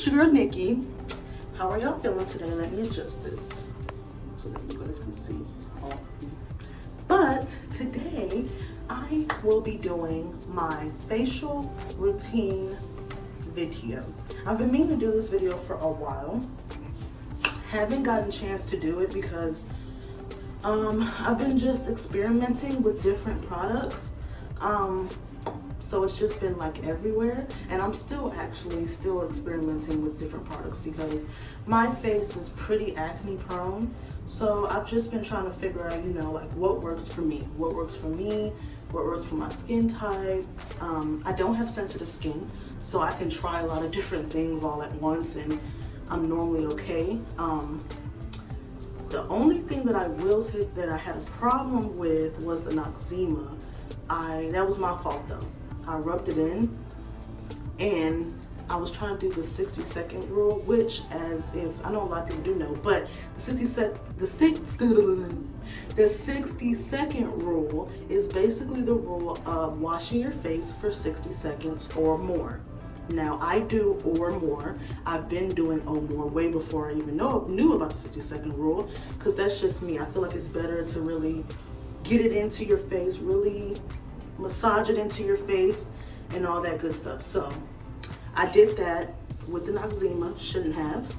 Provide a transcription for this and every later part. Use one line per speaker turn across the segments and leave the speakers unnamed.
it's your girl Nikki. How are y'all feeling today? Let me adjust this so that you guys can see all of me. But today I will be doing my facial routine video. I've been meaning to do this video for a while. Haven't gotten a chance to do it because I've been just experimenting with different products. So it's just been like everywhere, and I'm still experimenting with different products because my face is pretty acne prone. So I've just been trying to figure out, like what works for me, what works for my skin type. I don't have sensitive skin, so I can try a lot of different things all at once, and I'm normally okay. The only thing that I will say that I had a problem with was the Noxzema. That was my fault though. I rubbed it in and I was trying to do the 60-second rule, which, as if I know a lot of people do know, but the 60-second rule is basically the rule of washing your face for 60 seconds or more. Now I do or more. I've been doing or more way before I even knew about the 60-second rule, because that's just me. I feel like it's better to really get it into your face, really massage it into your face and all that good stuff. So I did that with the Noxzema, shouldn't have,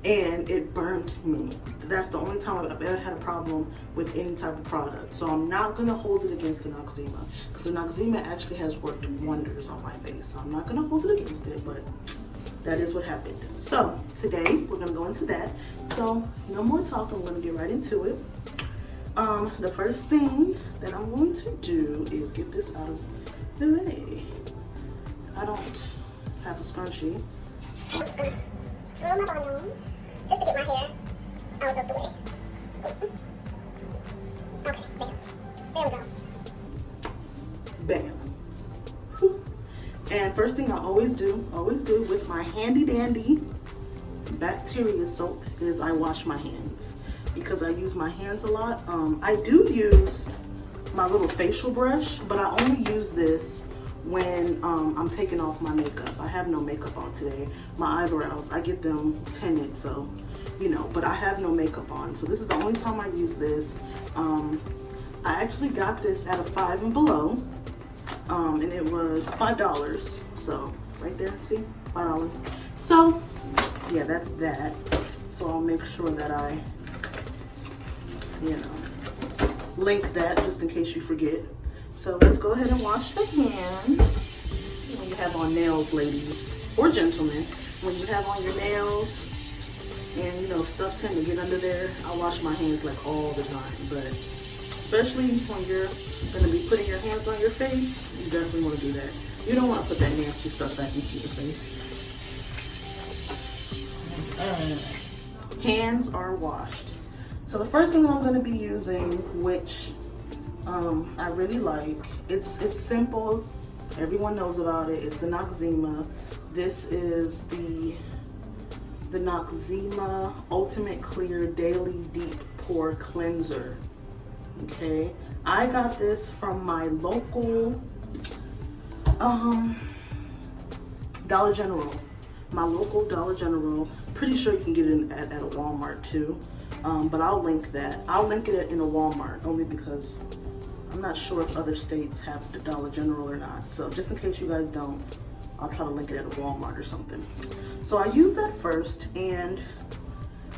and it burned me. That's the only time I've ever had a problem with any type of product. So I'm not gonna hold it against the Noxzema, because the Noxzema actually has worked wonders on my face. So I'm not gonna hold it against it, but that is what happened. So today we're gonna go into that. So no more talking, we're gonna get right into it. The first thing that I'm going to do is get this out of the way. I don't have a scrunchie.
I'm just gonna throw my bonnet on just to get my hair out of the way. Okay, bam. There we go.
Bam. Whew. And first thing I always do with my handy dandy bacteria soap is I wash my hands, because I use my hands a lot. I do use my little facial brush, but I only use this when I'm taking off my makeup. I have no makeup on today. My eyebrows, I get them tinted, so, but I have no makeup on. So this is the only time I use this. I actually got this at a Five and Below, and it was $5. So right there, see, $5. So yeah, that's that. So I'll make sure that I link that just in case you forget. So let's go ahead and wash the hands. When you have on nails, ladies or gentlemen, when you have on your nails and stuff tend to get under there, I wash my hands like all the time. But especially when you're going to be putting your hands on your face, you definitely want to do that. You don't want to put that nasty stuff back into your face. Hands are washed. So the first thing that I'm going to be using, which I really like, it's simple, everyone knows about it, it's the Noxzema. This is the Noxzema Ultimate Clear Daily Deep Pore Cleanser. Okay, I got this from my local Dollar General. My local Dollar General. Pretty sure you can get it at a Walmart too. But I'll link that. I'll link it in a Walmart only because I'm not sure if other states have the Dollar General or not. So just in case you guys don't, I'll try to link it at a Walmart or something. So I use that first, and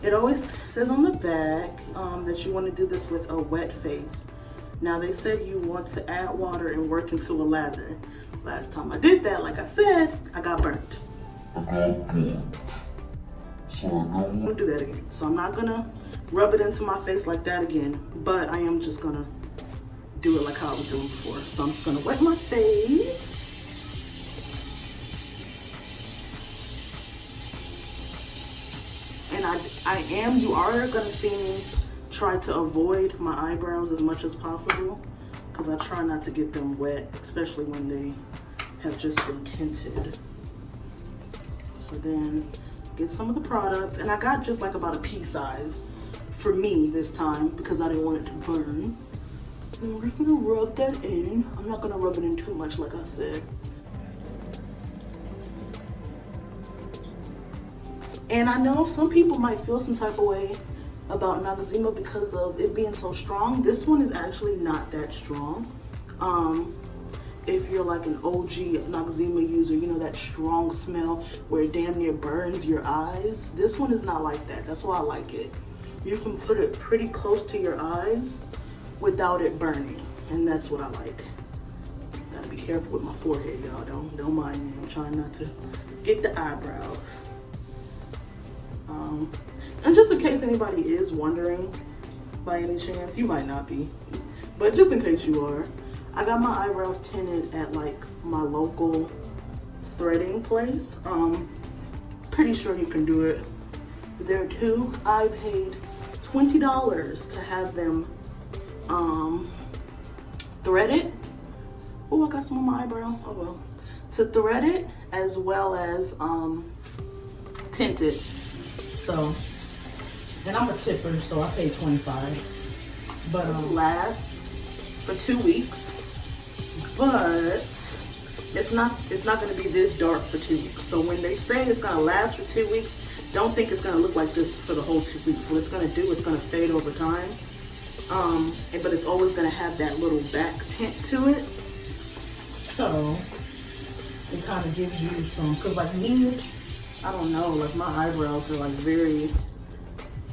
it always says on the back that you want to do this with a wet face. Now they said you want to add water and work into a lather. Last time I did that, like I said, I got burnt. So I don't want to do that again. So I'm not gonna rub it into my face like that again, but I am just gonna do it like how I was doing before. So I'm just gonna wet my face. And you are gonna see me try to avoid my eyebrows as much as possible, because I try not to get them wet, especially when they have just been tinted. So then get some of the product, and I got just like about a pea size for me this time because I didn't want it to burn. And we're gonna rub that in. I'm not gonna rub it in too much, like I said. And I know some people might feel some type of way about Noxzema because of it being so strong. This one is actually not that strong. If you're like an OG Noxzema user, you know that strong smell where it damn near burns your eyes. This one is not like that. That's why I like it. You can put it pretty close to your eyes without it burning, and that's what I like. Gotta be careful with my forehead, y'all. Don't mind me. I'm trying not to get the eyebrows. And just in case anybody is wondering, by any chance, you might not be, but just in case you are, I got my eyebrows tinted at like my local threading place. Pretty sure you can do it there too. I paid $20 to have them thread it. Oh, I got some on my eyebrow. Oh well. To thread it as well as tint it. So, and I'm a tipper, so I paid $25. But it lasts for 2 weeks. But it's not gonna be this dark for 2 weeks. So when they say it's gonna last for 2 weeks, don't think it's gonna look like this for the whole 2 weeks. What it's gonna do, it's gonna fade over time. But it's always gonna have that little back tint to it. So it kind of gives you some, cause like me, I don't know, like my eyebrows are like very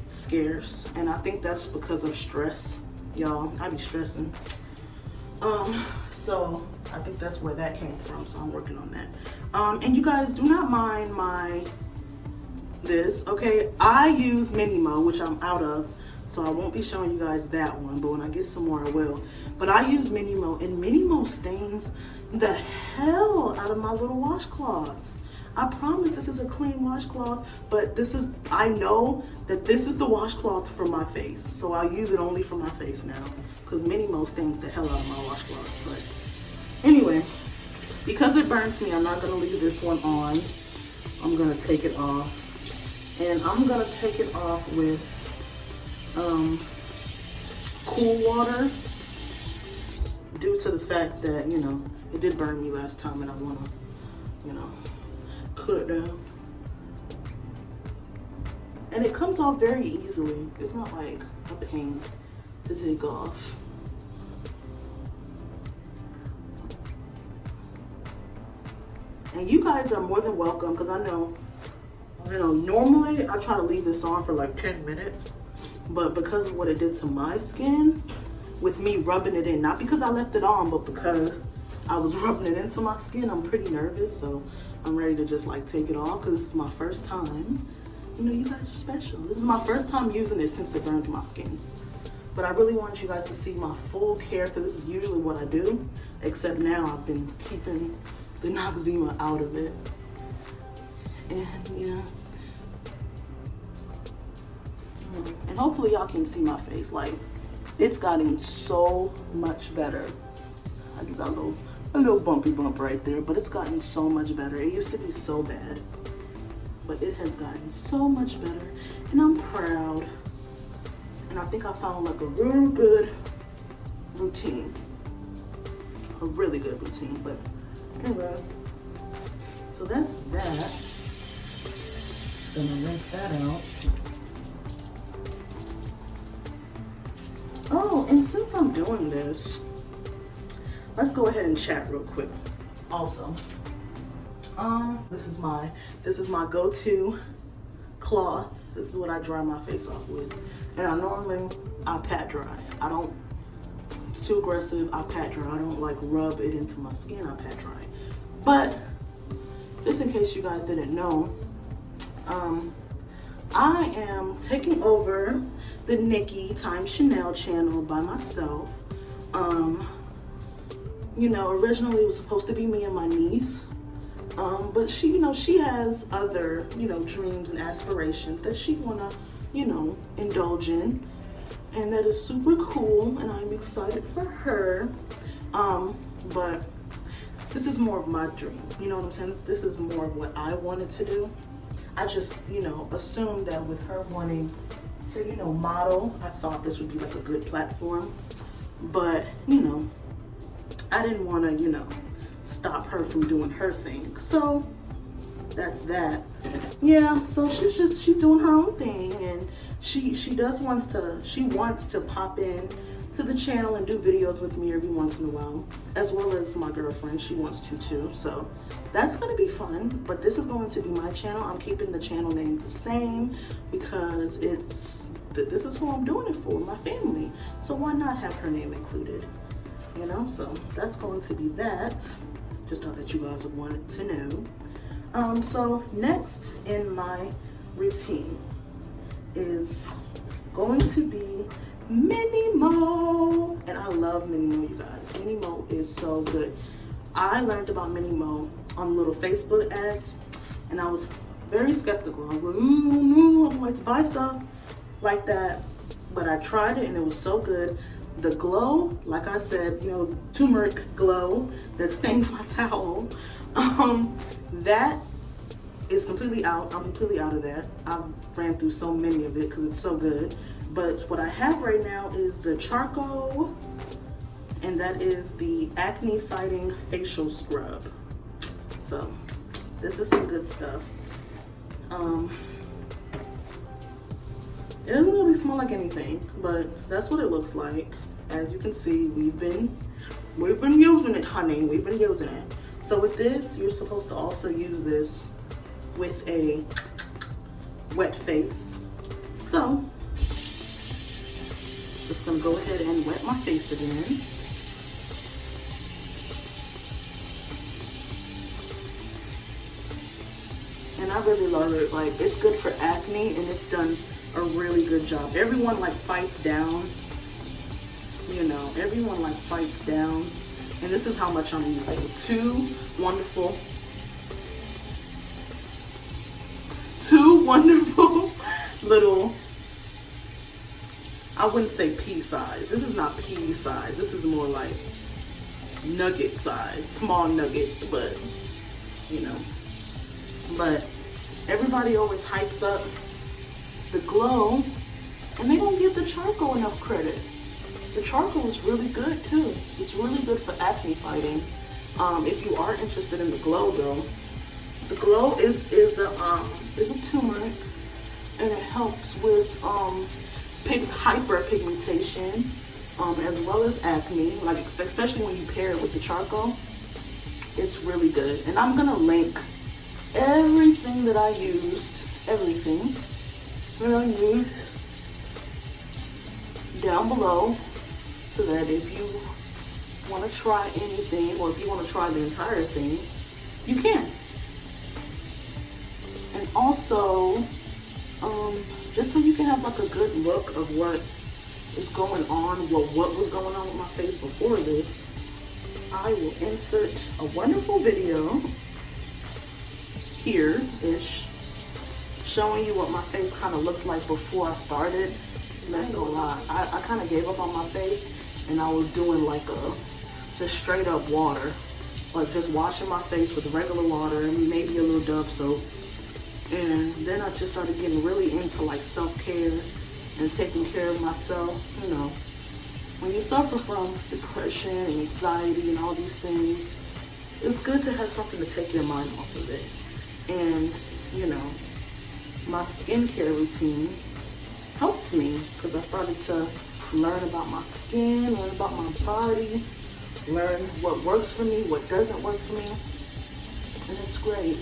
scarce, and I think that's because of stress, y'all. I be stressing. So I think that's where that came from. So I'm working on that. And you guys do not mind this, okay? I use Minimo, which I'm out of, so I won't be showing you guys that one, but when I get some more I will. But I use Minimo, and Minimo stains the hell out of my little washcloths. I promise this is a clean washcloth, but I know that this is the washcloth for my face, so I'll use it only for my face now, because Minimo stains the hell out of my washcloths. But anyway, because it burns me, I'm not gonna leave this one on. I'm gonna take it off, and I'm gonna take it off with cool water, due to the fact that, you know, it did burn me last time, and I wanna, you know, cool it down. And it comes off very easily. It's not like a pain to take off. And you guys are more than welcome, because I know, you know, normally I try to leave this on for like 10 minutes, but because of what it did to my skin, with me rubbing it in, not because I left it on, but because I was rubbing it into my skin, I'm pretty nervous, so I'm ready to just like take it off, because this is my first time. You know, you guys are special. This is my first time using it since it burned my skin. But I really want you guys to see my full care, because this is usually what I do, except now I've been keeping the Noxzema out of it. And yeah. And hopefully y'all can see my face. Like, it's gotten so much better. I just got a little bumpy bump right there, but it's gotten so much better. It used to be so bad, but it has gotten so much better, and I'm proud. And I think I found like a real good routine, a really good routine. But anyway, so that's that. Gonna rinse that out. Oh, and since I'm doing this, let's go ahead and chat real quick. Also, this is my go-to cloth. This is what I dry my face off with. And I pat dry. It's too aggressive, I pat dry. I don't like rub it into my skin, I pat dry. But just in case you guys didn't know, I am taking over the Nikki times Chanel channel by myself. You know, originally it was supposed to be me and my niece. But she, you know, she has other, you know, dreams and aspirations that she wanna, you know, indulge in. And that is super cool, and I'm excited for her. But this is more of my dream, you know what I'm saying? This is more of what I wanted to do. I just, you know, assumed that with her wanting to, you know, model, I thought this would be like a good platform. But, you know, I didn't want to, you know, stop her from doing her thing. So that's that. yeah, so she's doing her own thing, and she wants to pop in to the channel and do videos with me every once in a while, as well as my girlfriend. She wants to too, so that's gonna be fun. But this is going to be my channel. I'm keeping the channel name the same because this is who I'm doing it for, my family. So why not have her name included? You know, so that's going to be that. Just thought that you guys would want to know. So next in my routine is going to be Mini Mo. And I love Mini Mo, you guys. Mini Mo is so good. I learned about Mini Mo on little Facebook ads, and I was very skeptical. I was like, no, I don't like to buy stuff like that. But I tried it and it was so good. The glow, like I said, you know, turmeric glow that stained my towel, that is completely out. I'm completely out of that. I've ran through so many of it because it's so good. But what I have right now is the charcoal, and that is the acne fighting facial scrub. So this is some good stuff. It doesn't really smell like anything, but that's what it looks like. As you can see, we've been using it, honey. We've been using it. So with this, you're supposed to also use this with a wet face. So just gonna go ahead and wet my face again. And I really love it. Like, it's good for acne, and it's done a really good job. Everyone like fights down, you know, everyone like fights down. And this is how much I'm using. Two wonderful little, I wouldn't say pea size. This is not pea size. This is more like nugget size, small nugget, but you know. But everybody always hypes up the glow, and they don't give the charcoal enough credit. The charcoal is really good too. It's really good for acne fighting. If you are interested in the glow though, the glow is a turmeric, and it helps with hyperpigmentation, as well as acne. Like especially when you pair it with the charcoal, it's really good. And I'm gonna link everything that I used, down below, so that if you want to try anything, or if you want to try the entire thing, you can. And also, just so you can have like a good look of what is going on, what was going on with my face before this, I will insert a wonderful video here-ish, showing you what my face kind of looked like before I started messing a lot. I kind of gave up on my face, and I was doing like just straight up water, like just washing my face with regular water and maybe a little Dove soap. And then I just started getting really into like self-care and taking care of myself. You know, when you suffer from depression and anxiety and all these things, it's good to have something to take your mind off of it. And, you know, my skincare routine helped me because I started to learn about my skin, learn about my body, learn what works for me, what doesn't work for me. And it's great.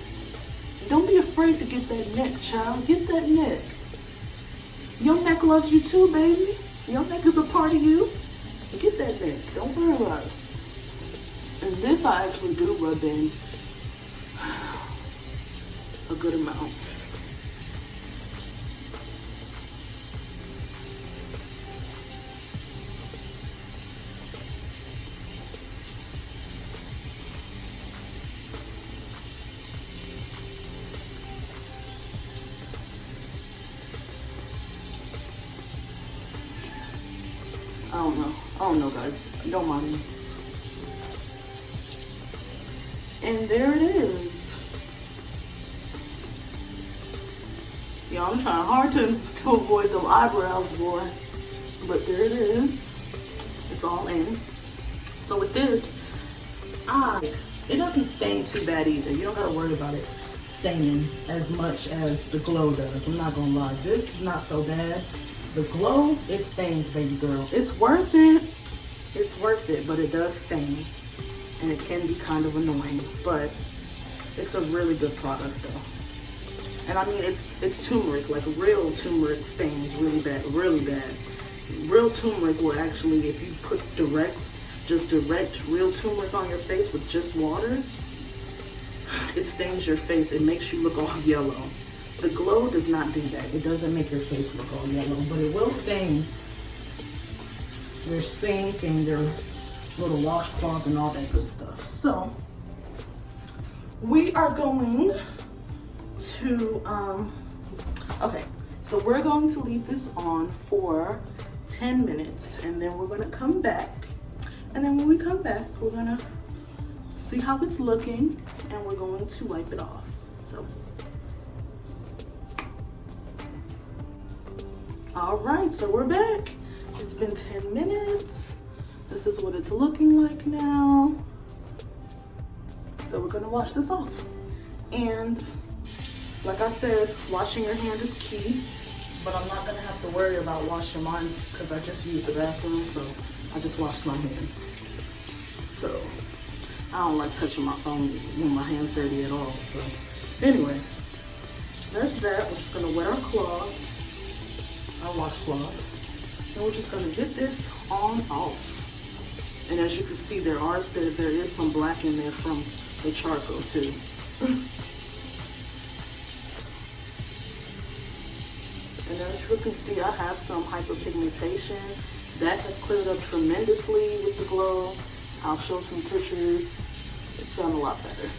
Don't be afraid to get that neck, child. Get that neck. Your neck loves you too, baby. Your neck is a part of you. Get that neck. Don't worry about it. And this I actually do rub in a good amount. I don't know, guys. Don't mind me. And there it is. Yeah, I'm trying hard to avoid them eyebrows, boy. But there it is. It's all in. So with this, it doesn't stain too bad either. You don't gotta worry about it staining as much as the Glow does. I'm not gonna lie, this is not so bad. The Glow, it stains, baby girl. It's worth it. It's worth it, but it does stain. And it can be kind of annoying, but it's a really good product though. And I mean, it's turmeric, like real turmeric stains really bad, really bad. Real turmeric will actually, if you put just direct real turmeric on your face with just water, it stains your face. It makes you look all yellow. The Glow does not do that. It doesn't make your face look all yellow, but it will stain your sink and your little washcloth and all that good stuff. So we are going to, okay, so we're going to leave this on for 10 minutes and then we're gonna come back. And then when we come back, we're gonna see how it's looking and we're going to wipe it off. So, all right, so we're back. It's been 10 minutes. This is what it's looking like now. So we're gonna wash this off. And like I said, washing your hand is key, but I'm not gonna have to worry about washing mine because I just used the bathroom, so I just washed my hands. So I don't like touching my phone when my hand's dirty at all. So anyway, that's that. We're just gonna wet our cloth, our washcloth, and we're just gonna get this on off. And as you can see, there is some black in there from the charcoal too. And as you can see, I have some hyperpigmentation. That has cleared up tremendously with the Glow. I'll show some pictures. It's done a lot better.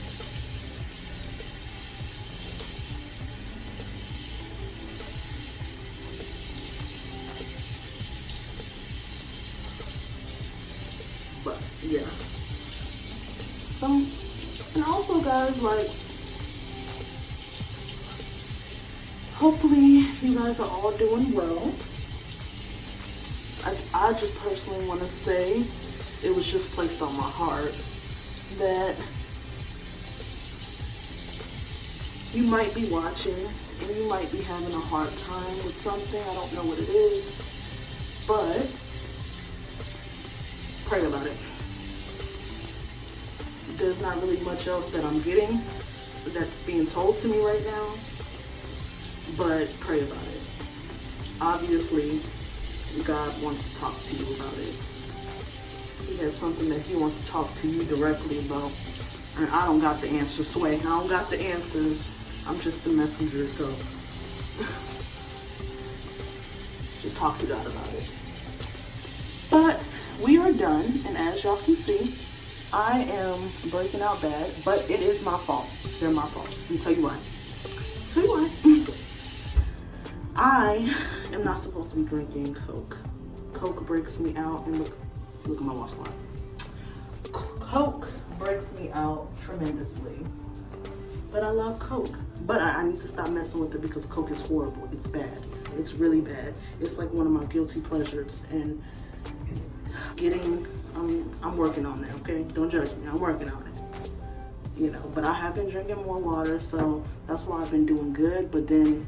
But yeah. So, and also guys, like, hopefully you guys are all doing well. I just personally want to say it was just placed on my heart that you might be watching and you might be having a hard time with something. I don't know what it is, but pray about it. There's not really much else that I'm getting that's being told to me right now, but pray about it. Obviously, God wants to talk to you about it. He has something that he wants to talk to you directly about. And I don't got the answers, Sway. I don't got the answers. I'm just the messenger, so just talk to God about it. But we are done, and as y'all can see, I am breaking out bad, but it is my fault. They're my fault. Let me tell you why. Tell you why. I am not supposed to be drinking Coke. Coke breaks me out, and look at my washcloth. Coke breaks me out tremendously, but I love Coke. But I need to stop messing with it because Coke is horrible. It's bad. It's really bad. It's like one of my guilty pleasures, and I'm working on that. Okay, don't judge me. I'm working on it. You know, but I have been drinking more water, so that's why I've been doing good. But then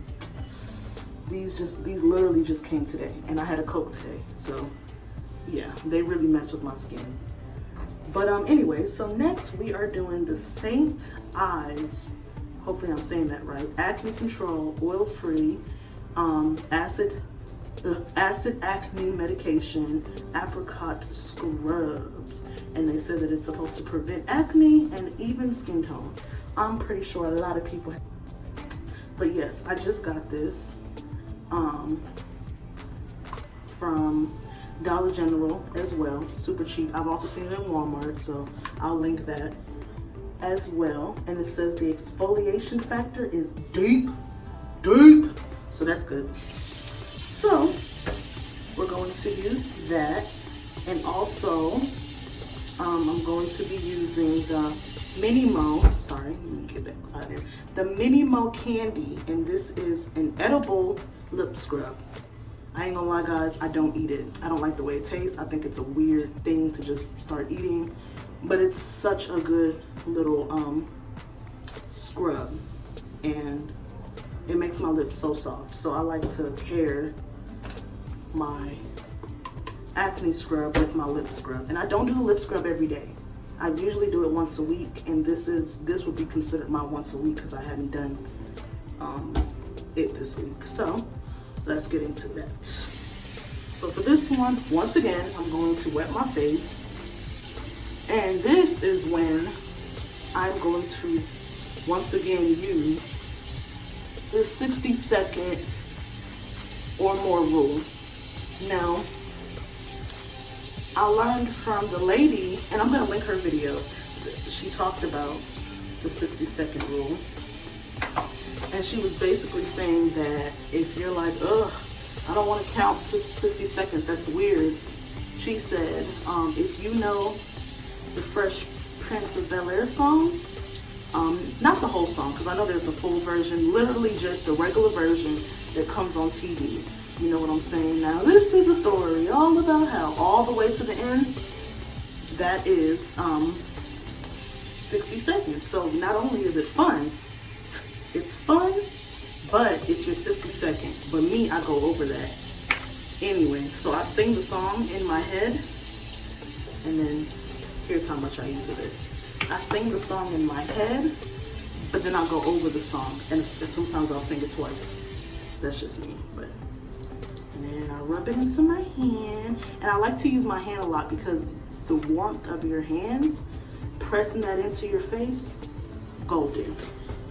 these literally just came today, and I had a Coke today, so yeah, they really mess with my skin. But anyway, so next we are doing the St. Ives, hopefully I'm saying that right, acne control, oil-free, acid acne medication, apricot scrubs, and they said that it's supposed to prevent acne and even skin tone. I'm pretty sure a lot of people, but yes, I just got this from Dollar General as well, super cheap. I've also seen it in Walmart, so I'll link that as well. And it says the exfoliation factor is deep, so that's good. So we're going to use that, and also I'm going to be using the Minimo, sorry, let me get that out of there, the Minimo Candy, and this is an edible lip scrub. I ain't gonna lie guys, I don't eat it. I don't like the way it tastes. I think it's a weird thing to just start eating, but it's such a good little scrub. and it makes my lips so soft. So I like to pair my acne scrub with my lip scrub. And I don't do the lip scrub every day. I usually do it once a week, and this would be considered my once a week because I haven't done it this week. So let's get into that. So for this one, once again, I'm going to wet my face. And this is when I'm going to once again use the 60-second or more rule. Now, I learned from the lady, and I'm going to link her video. She talked about the 60-second rule. And she was basically saying that if you're like, ugh, I don't want to count to 60 seconds, that's weird. She said, if you know the Fresh Prince of Bel-Air song, not the whole song, because I know there's the full version, literally just the regular version that comes on TV. You know what I'm saying? Now, this is a story all about how all the way to the end, that is 60 seconds. So not only is it fun, it's fun, but it's your 60 seconds. But me, I go over that. Anyway, so I sing the song in my head, and then here's how much I use of this. I sing the song in my head, but then I'll go over the song, and sometimes I'll sing it twice. That's just me, but. And then I rub it into my hand, and I like to use my hand a lot because the warmth of your hands, pressing that into your face, golden.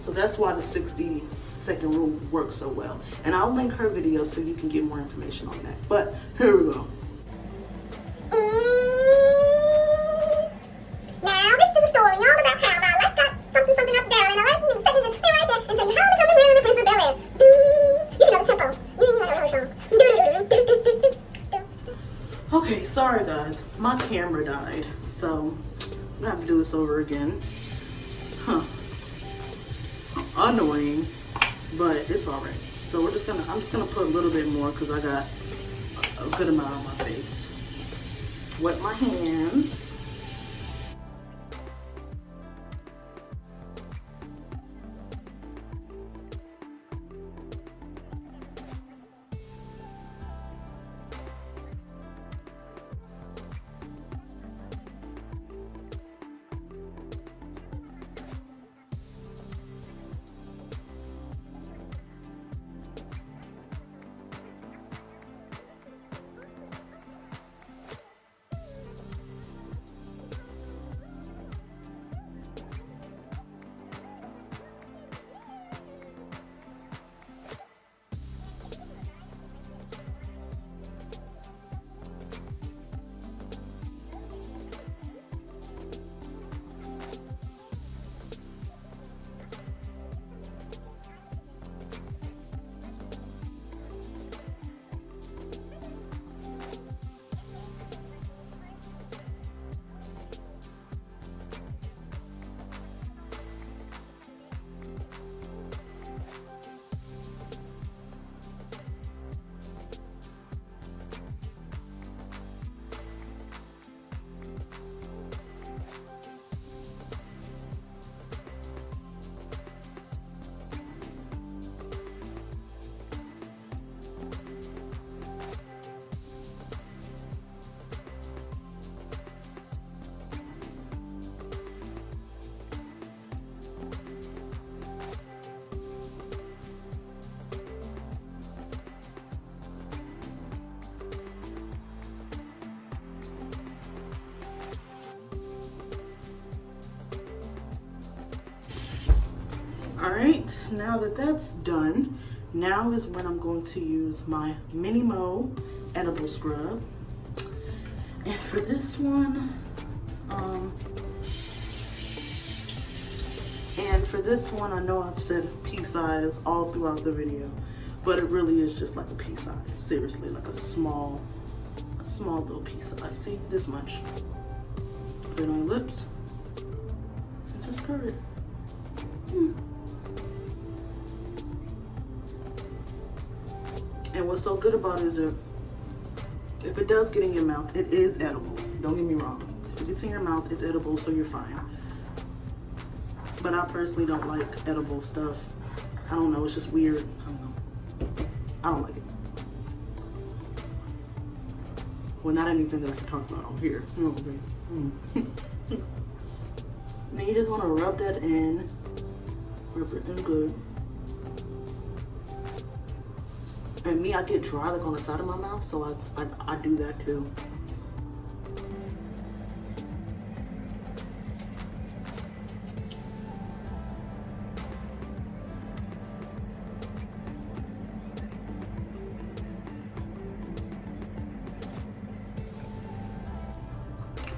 So that's why the 60-second rule works so well. And I'll link her video so you can get more information on that. But here we go.
Now, this is a story all about how my life got something up down, and I like sitting right there and saying, how to become the Prince of Bel-Air. You know the tempo. You know the song.
Okay, sorry guys. My camera died. So I'm gonna have to do this over again. Huh. Annoying, but it's all right. So I'm just gonna put a little bit more because I got a good amount on my face. Wet my hands. All right, now that that's done, now is when I'm going to use my Mini Mo edible scrub. And for this one, I know I've said pea size all throughout the video, but it really is just like a pea size. Seriously, like a small little pea size. See, this much. Put it on your lips and just curve it. And what's so good about it is that if it does get in your mouth, it is edible. Don't get me wrong. If it gets in your mouth, it's edible, so you're fine. But I personally don't like edible stuff I don't know, it's just weird. I don't know. I don't like it. Well, not anything that I can talk about on here. You know what I mean? Then you just want to rub that in. Rub it in good. And me, I get dry like on the side of my mouth, so I do that too.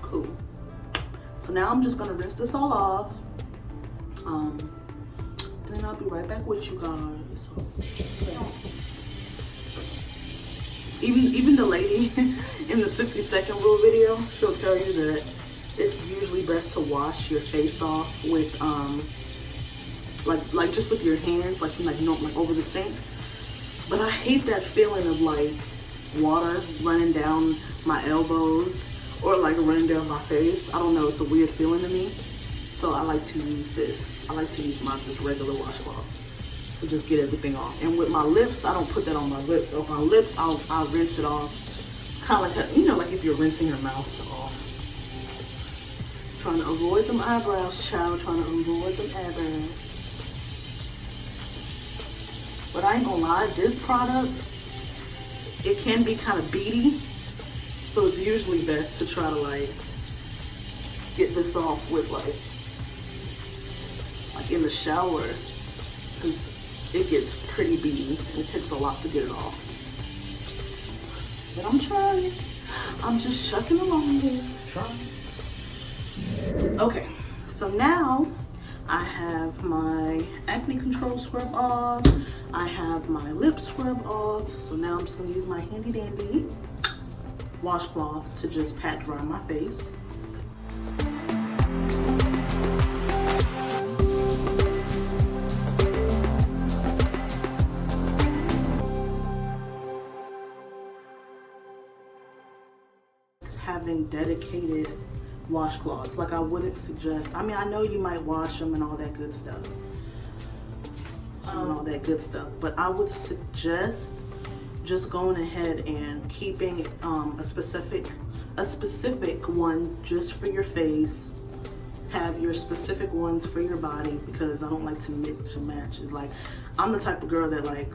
Cool. So now I'm just gonna rinse this all off. And then I'll be right back with you guys. So, yeah. Even the lady in the 60-second rule video, she'll tell you that it's usually best to wash your face off with like just with your hands, like over the sink. But I hate that feeling of like water running down my elbows or like running down my face. I don't know, it's a weird feeling to me. So I like to use this. I like to use my just regular washcloth to just get everything off. And with my lips, I don't put that on my lips. On my lips, I'll rinse it off. Kind of like, you know, like if you're rinsing your mouth off. Trying to avoid them eyebrows, child. Trying to avoid them eyebrows. But I ain't gonna lie, this product, it can be kind of beady. So it's usually best to try to like get this off with like in the shower, because it gets pretty beady and it takes a lot to get it off. But I'm trying. I'm just chucking along here. Trying. Okay, so now I have my acne control scrub off. I have my lip scrub off. So now I'm just gonna use my handy dandy washcloth to just pat dry my face. Having dedicated washcloths, like I wouldn't suggest. I mean, I know you might wash them and all that good stuff, but I would suggest just going ahead and keeping a specific one just for your face. Have your specific ones for your body, because I don't like to mix and match. It's like, I'm the type of girl that like,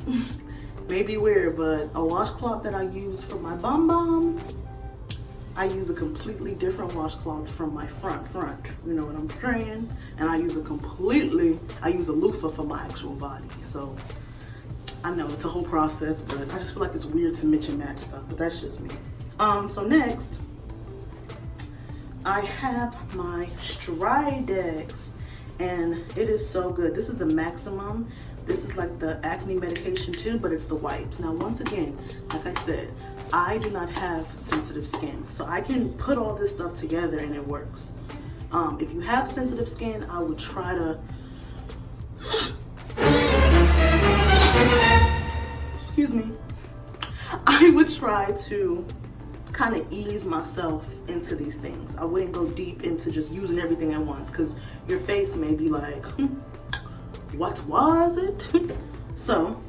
maybe weird, but a washcloth that I use for my bum bum, I use a completely different washcloth from my front. You know what I'm saying? And I use a loofah for my actual body. So I know it's a whole process, but I just feel like it's weird to mix and match stuff, but that's just me. So next, I have my Stridex, and it is so good. This is the Maximum. This is like the acne medication too, but it's the wipes. Now, once again, like I said, I do not have sensitive skin, so I can put all this stuff together and it works. If you have sensitive skin, I would try to, excuse me, I would try to kind of ease myself into these things. I wouldn't go deep into just using everything at once, because your face may be like, what was it? So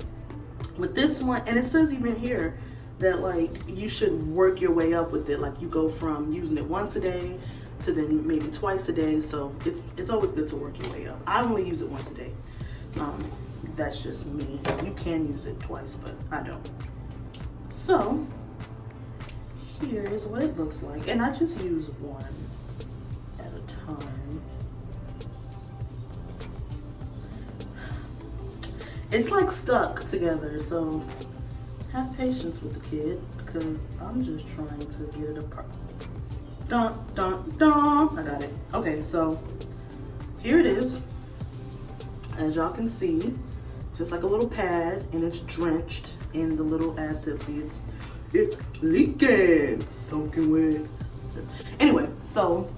with this one, and it says even here that like you should work your way up with it. Like you go from using it once a day to then maybe twice a day. So it's always good to work your way up. I only use it once a day. That's just me. You can use it twice, but I don't. So here's what it looks like. And I just use one at a time. It's like stuck together, so have patience with the kid, because I'm just trying to get it apart. Dun, dun, dun. I got it. Okay, so here it is. As y'all can see, just like a little pad, and it's drenched in the little acid. See, it's leaking, soaking wet. Anyway, so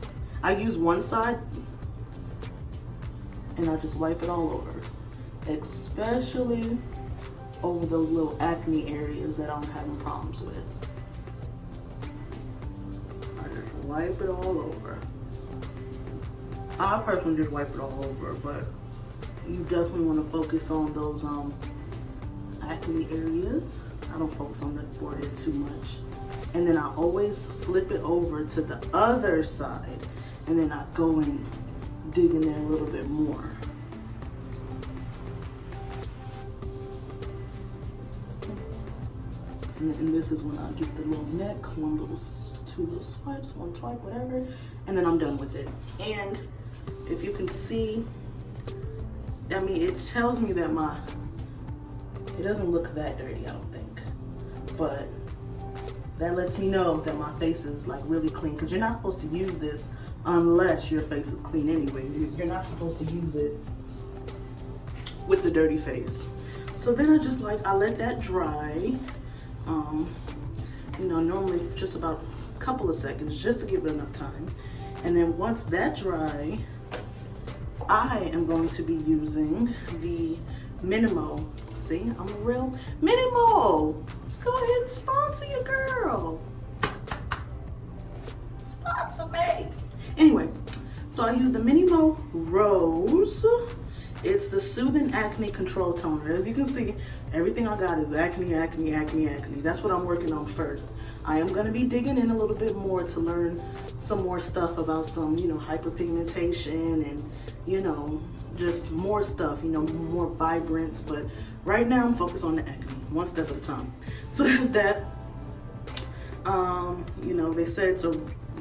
I use one side, and I just wipe it all over, especially over those little acne areas that I'm having problems with. I just wipe it all over. I personally just wipe it all over, but you definitely want to focus on those acne areas. I don't focus on the forehead too much. And then I always flip it over to the other side, and then I go and dig in there a little bit more. And this is when I get the little neck, two little swipes, one swipe, whatever, and then I'm done with it. And if you can see, I mean, it tells me that it doesn't look that dirty, I don't think, but that lets me know that my face is like really clean, because you're not supposed to use this unless your face is clean anyway. You're not supposed to use it with the dirty face. So then I let that dry. You know, normally just about a couple of seconds, just to give it enough time. And then once that dry, I am going to be using the Minimo. See, I'm a real Minimo. Let's go ahead and sponsor your girl. Sponsor me. Anyway, so I use the Minimo Rose. It's the Soothing Acne Control Toner. As you can see, everything I got is acne, acne, acne, acne. That's what I'm working on first. I am gonna be digging in a little bit more to learn some more stuff about some, you know, hyperpigmentation and, you know, just more stuff, you know, more vibrance. But right now I'm focused on the acne, one step at a time. So there's that. You know, they said so.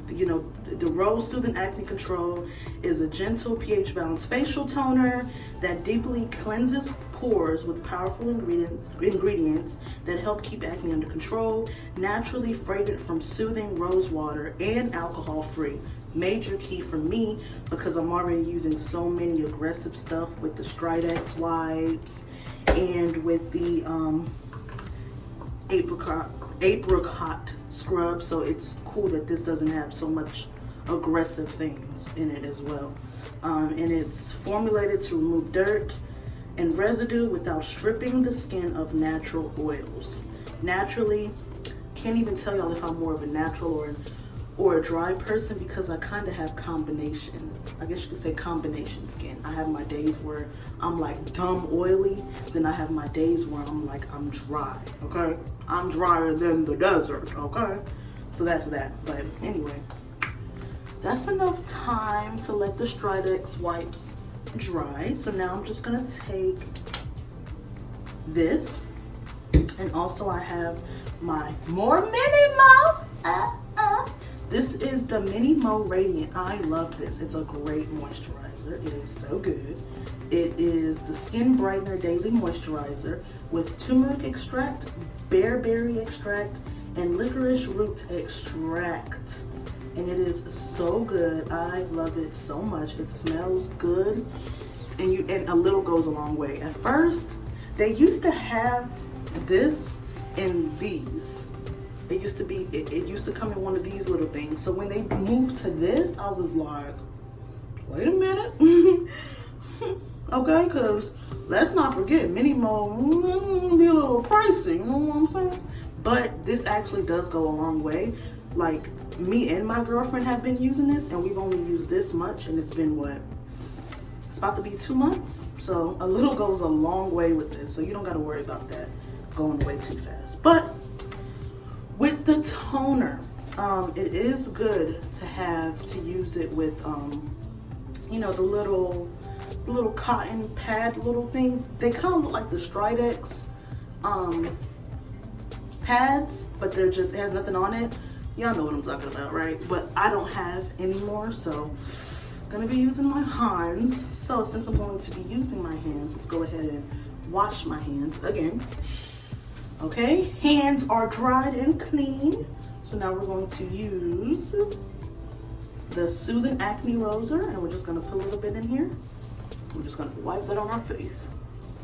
You know, the Rose Soothing Acne Control is a gentle pH balanced facial toner that deeply cleanses pores with powerful ingredients that help keep acne under control, naturally fragrant from soothing rose water and alcohol free. Major key for me, because I'm already using so many aggressive stuff with the Stridex wipes and with the apricot scrub, so it's cool that this doesn't have so much aggressive things in it as well. And it's formulated to remove dirt and residue without stripping the skin of natural oils. Naturally, can't even tell y'all if I'm more of a natural or a dry person, because I kind of have combination, I guess you could say combination skin. I have my days where I'm like dumb oily, then I have my days where I'm dry, okay? I'm drier than the desert, okay? So that's that. But anyway, that's enough time to let the Stridex wipes dry. So now I'm just gonna take this, and also I have my more Minimo. This is the Minimo Radiant. I love this. It's a great moisturizer. It is so good. It is the Skin Brightener Daily Moisturizer with turmeric extract, bearberry extract, and licorice root extract. And it is so good. I love it so much. It smells good, and a little goes a long way. At first, they used to have this in these. It used to come in one of these little things. So when they moved to this, I was like, wait a minute. Okay, because let's not forget, Minimo be a little pricey, you know what I'm saying? But this actually does go a long way. Like, me and my girlfriend have been using this, and we've only used this much, and it's been what? It's about to be 2 months. So a little goes a long way with this. So you don't got to worry about that going away too fast. But with the toner, it is good to use it with, you know, the little cotton pad little things. They kind of look like the Stridex pads, but it has nothing on it. Y'all know what I'm talking about, right? But I don't have any more, so I'm gonna be using my hands. So since I'm going to be using my hands, let's go ahead and wash my hands again. Okay, hands are dried and clean. So now we're going to use the Soothing Acne Roser, and we're just gonna put a little bit in here. We're just gonna wipe it on our face.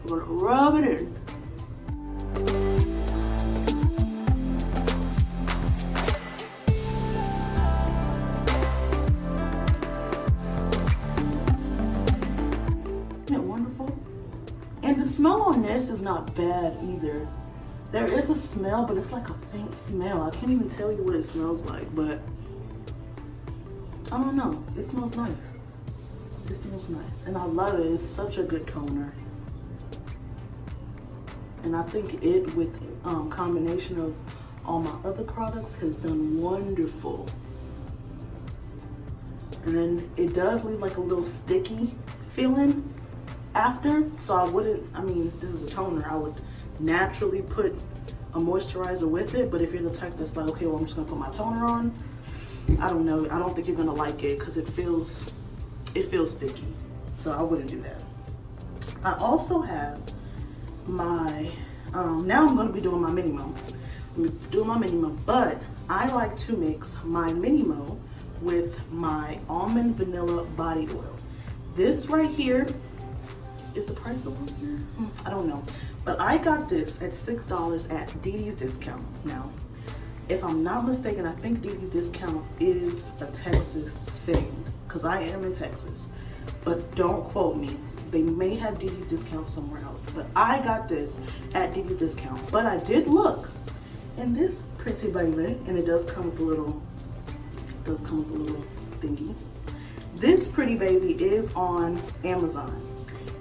We're gonna rub it in. Isn't it wonderful? And the smell on this is not bad either. There is a smell, but it's like a faint smell. I can't even tell you what it smells like, but I don't know. It smells nice. It smells nice, and I love it. It's such a good toner. And I think it, with combination of all my other products, has done wonderful. And then it does leave like a little sticky feeling after. So I wouldn't, I mean, this is a toner. I would naturally put a moisturizer with it. But if you're the type that's like, okay, well, I'm just gonna put my toner on, I don't know. I don't think you're gonna like it because it feels sticky. So I wouldn't do that. I also have my, now I'm gonna be doing my Mini-Mo. But I like to mix my Mini-Mo with my almond vanilla body oil. This right here, is the price the one here? I don't know. But I got this at $6 at DD's discount. Now, if I'm not mistaken, I think DD's discount is a Texas thing, because I am in Texas. But don't quote me. They may have DD's discount somewhere else. But I got this at DD's discount. But I did look in this pretty baby, and it does come with a little thingy. This pretty baby is on Amazon,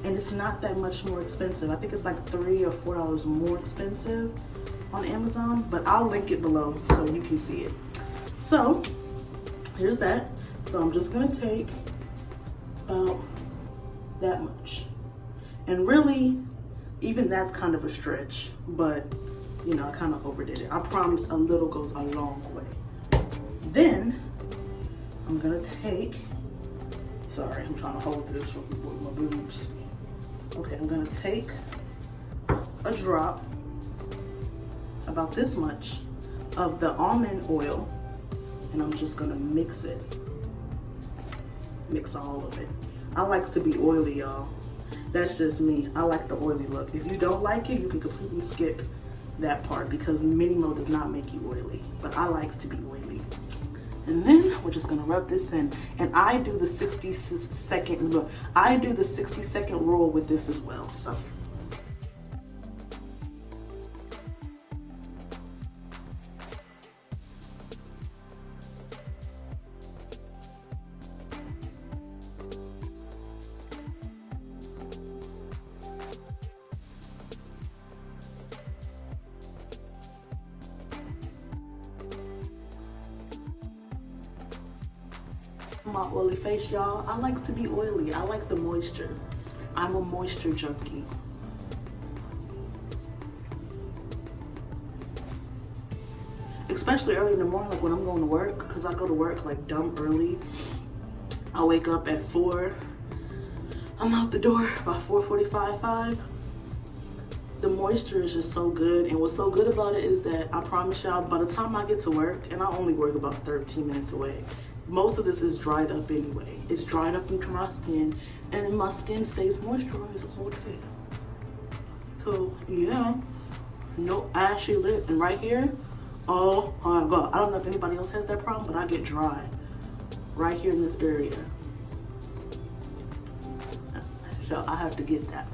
and it's not that much more expensive. I think it's like $3 or $4 more expensive on Amazon, but I'll link it below so you can see it. So here's that. So I'm just gonna take about that much, and really even that's kind of a stretch, but you know, I kind of overdid it. I promise a little goes a long way. Then I'm gonna take, sorry, I'm trying to hold this with my boobs. Okay, I'm gonna take a drop, about this much, of the almond oil, and I'm just gonna mix it. Mix all of it. I like to be oily, y'all. That's just me. I like the oily look. If you don't like it, you can completely skip that part, because Mini-Mo does not make you oily, but I like to be oily. And then we're just gonna rub this in, and I do the 60-second rule with this as well. So my oily face, y'all. I like to be oily. I like the moisture. I'm a moisture junkie. Especially early in the morning, like when I'm going to work, because I go to work like dumb early. I wake up at 4. I'm out the door by 4:45, 5. The moisture is just so good, and what's so good about it is that I promise y'all, by the time I get to work, and I only work about 13 minutes away, most of this is dried up anyway. It's dried up into my skin, and then my skin stays moisturized all day. So yeah, no ashy lip. And right here, oh my God, I don't know if anybody else has that problem, but I get dry right here in this area. So I have to get that.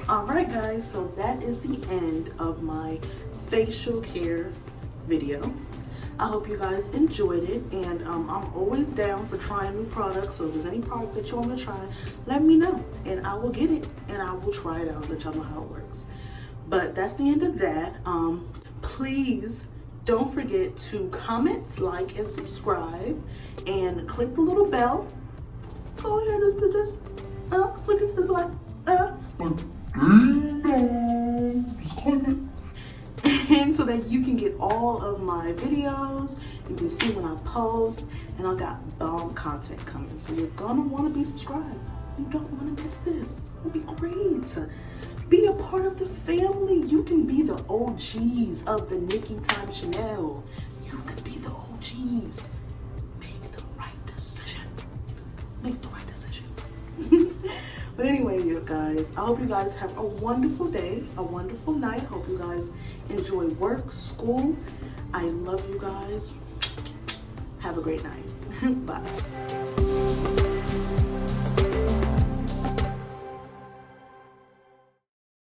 Alright guys, so that is the end of my facial care video. I hope you guys enjoyed it, and I'm always down for trying new products. So if there's any product that you want me to try, let me know and I will get it and I will try it out, let y'all know how it works. But that's the end of that. Please don't forget to comment, like, and subscribe, and click the little bell. Go ahead and do this. Click it, just like, and so that you can get all of my videos. You can see when I post, and I got bomb content coming. So you're gonna want to be subscribed. You don't want to miss this. It's gonna be great. Be a part of the family. You can be the OGs of the Nikki Time Chanel. You can be the OGs. Make the right decision. Make the right decision. But anyway, you guys, I hope you guys have a wonderful day, a wonderful night. Hope you guys enjoy work, school. I love you guys. Have a great night. Bye.